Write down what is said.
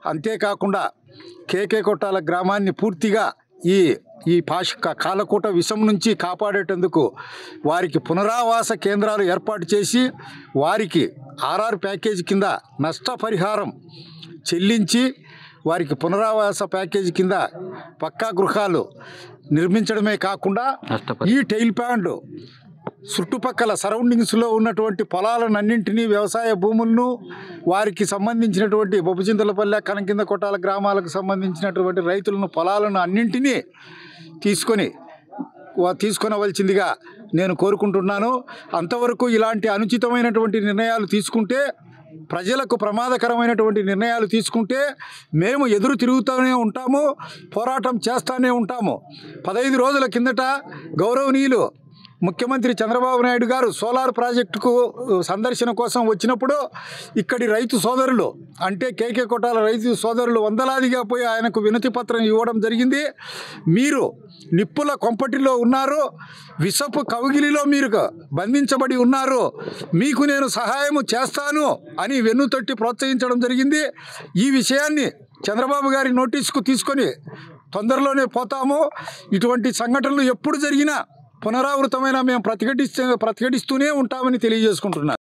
అంతేకాకుండా కేకే కొట్టాల గ్రామాన్ని పూర్తిగా ఈ కాలకూట విషం నుంచి కాపాడేటందుకు వారికి పునరావాస కేంద్రాలు ఏర్పాటు చేసి వారికి ఆర్ఆర్ ప్యాకేజీ కింద నష్టపరిహారం చెల్లించి వారికి పునరావాస ప్యాకేజీ కింద పక్కా గృహాలు నిర్మించడమే కాకుండా ఈ టైల్ ప్యాండ్ చుట్టుపక్కల సరౌండింగ్స్లో ఉన్నటువంటి పొలాలన్నింటినీ వ్యవసాయ భూములను వారికి సంబంధించినటువంటి బొబ్బచింతలపల్లె కనకింద కొట్టాల గ్రామాలకు సంబంధించినటువంటి రైతులను పొలాలను అన్నింటినీ తీసుకొనవలసిందిగా నేను కోరుకుంటున్నాను. అంతవరకు ఇలాంటి అనుచితమైనటువంటి నిర్ణయాలు తీసుకుంటే, ప్రజలకు ప్రమాదకరమైనటువంటి నిర్ణయాలు తీసుకుంటే మేము ఎదురు తిరుగుతూనే ఉంటాము, పోరాటం చేస్తూనే ఉంటాము. 15 రోజుల కిందట గౌరవనీయులు ముఖ్యమంత్రి చంద్రబాబు నాయుడు గారు సోలార్ ప్రాజెక్టుకు సందర్శన కోసం వచ్చినప్పుడు ఇక్కడి రైతు సోదరులు అంటే కేకే కొట్టాల రైతు సోదరులు వందలాదిగా పోయి ఆయనకు వినతి పత్రం ఇవ్వడం జరిగింది. మీరు నిప్పుల కొంపటిలో ఉన్నారు, విషపు కౌగిలిలో మీరు బంధించబడి ఉన్నారు, మీకు నేను సహాయం చేస్తాను అని వెన్నుతట్టి ప్రోత్సహించడం జరిగింది. ఈ విషయాన్ని చంద్రబాబు గారి నోటీసుకు తీసుకొని తొందరలోనే పోతాము. ఇటువంటి సంఘటనలు ఎప్పుడు జరిగినా పునరావృతమైన మేము ప్రతిఘటిస్తూనే ఉంటామని తెలియజేసుకుంటున్నాను.